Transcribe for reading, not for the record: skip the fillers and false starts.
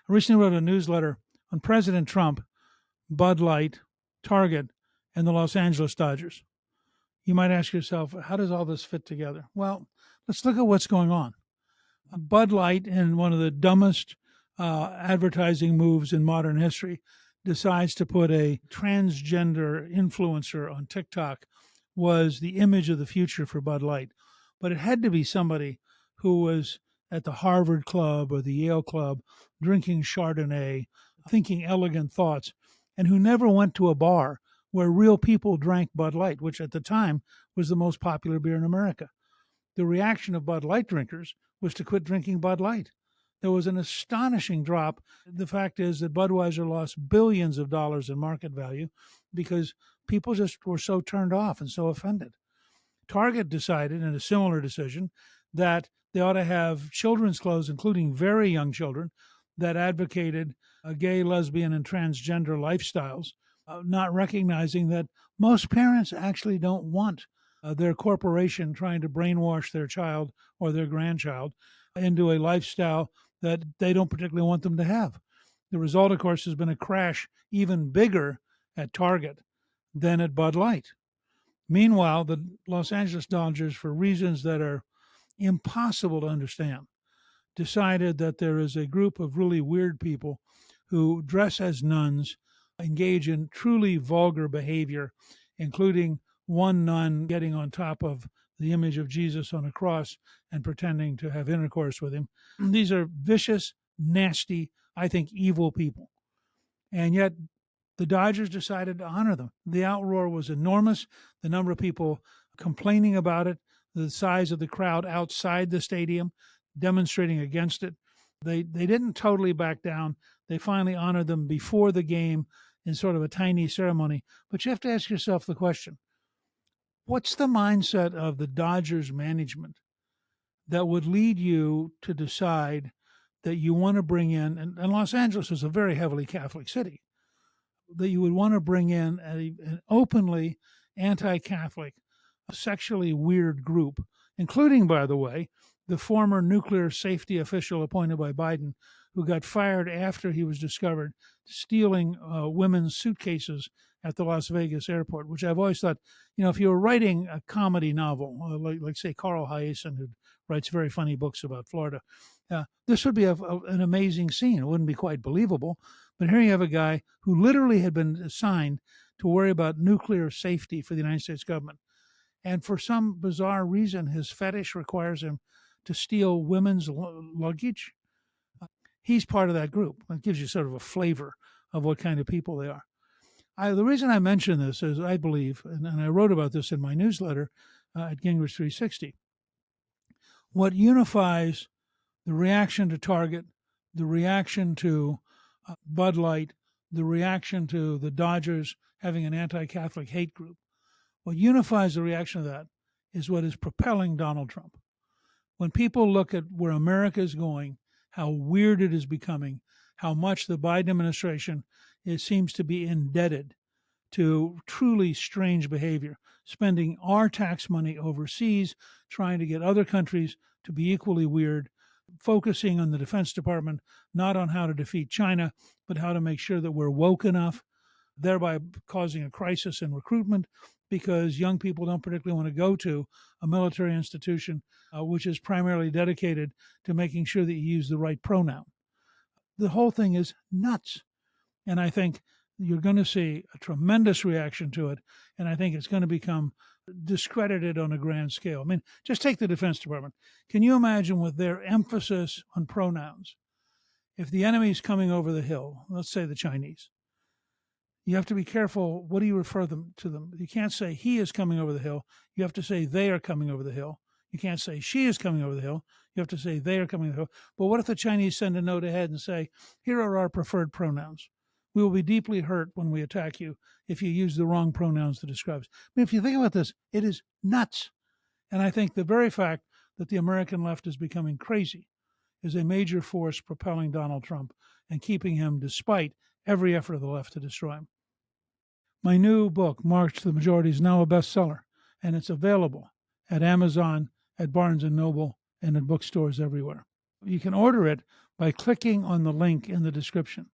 I recently wrote a newsletter on President Trump, Bud Light, Target, and the Los Angeles Dodgers. You might ask yourself, how does all this fit together? Well, let's look at what's going on. Bud Light, in one of the dumbest advertising moves in modern history, decides to put a transgender influencer on TikTok, was the image of the future for Bud Light. But it had to be somebody who was at the Harvard Club or the Yale Club drinking Chardonnay, thinking elegant thoughts, and who never went to a bar where real people drank Bud Light, which at the time was the most popular beer in America. The reaction of Bud Light drinkers was to quit drinking Bud Light. There was an astonishing drop. The fact is that Budweiser lost billions of dollars in market value because people just were so turned off and so offended. Target decided, in a similar decision, that they ought to have children's clothes, including very young children, that advocated gay, lesbian, and transgender lifestyles, not recognizing that most parents actually don't want their corporation trying to brainwash their child or their grandchild into a lifestyle that they don't particularly want them to have. The result, of course, has been a crash even bigger at Target than at Bud Light. Meanwhile, the Los Angeles Dodgers, for reasons that are impossible to understand, decided that there is a group of really weird people who dress as nuns, engage in truly vulgar behavior, including one nun getting on top of the image of Jesus on a cross and pretending to have intercourse with him. These are vicious, nasty, I think evil people. And yet the Dodgers decided to honor them. The outroar was enormous. The number of people complaining about it, the size of the crowd outside the stadium demonstrating against it. They didn't totally back down. They finally honored them before the game in sort of a tiny ceremony. But you have to ask yourself the question, what's the mindset of the Dodgers management that would lead you to decide that you want to bring in, and Los Angeles is a very heavily Catholic city, that you would want to bring in an openly anti-Catholic, sexually weird group, including, by the way, the former nuclear safety official appointed by Biden, who got fired after he was discovered stealing women's suitcases at the Las Vegas airport, which I've always thought, if you were writing a comedy novel, like say, Carl Hiaasen, who writes very funny books about Florida, this would be an amazing scene. It wouldn't be quite believable. But here you have a guy who literally had been assigned to worry about nuclear safety for the United States government. And for some bizarre reason, his fetish requires him to steal women's luggage. He's part of that group. It gives you sort of a flavor of what kind of people they are. The reason I mention this is I believe, and I wrote about this in my newsletter at Gingrich 360, what unifies the reaction to Target, the reaction to Bud Light, the reaction to the Dodgers having an anti-Catholic hate group, what unifies the reaction to that is what is propelling Donald Trump. When people look at where America is going, how weird it is becoming, how much the Biden administration seems to be indebted to truly strange behavior, spending our tax money overseas, trying to get other countries to be equally weird, focusing on the Defense Department, not on how to defeat China, but how to make sure that we're woke enough, thereby causing a crisis in recruitment because young people don't particularly want to go to a military institution which is primarily dedicated to making sure that you use the right pronoun. The whole thing is nuts. And I think you're going to see a tremendous reaction to it. And I think it's going to become discredited on a grand scale. I mean, just take the Defense Department. Can you imagine with their emphasis on pronouns, if the enemy's coming over the hill, let's say the Chinese, you have to be careful. What do you refer to them? You can't say he is coming over the hill. You have to say they are coming over the hill. You can't say she is coming over the hill. You have to say they are coming over the hill. But what if the Chinese send a note ahead and say, here are our preferred pronouns? We will be deeply hurt when we attack you if you use the wrong pronouns to describe us. I mean, if you think about this, it is nuts. And I think the very fact that the American left is becoming crazy is a major force propelling Donald Trump and keeping him despite every effort of the left to destroy him. My new book, March to the Majority, is now a bestseller, and it's available at Amazon, at Barnes & Noble, and at bookstores everywhere. You can order it by clicking on the link in the description.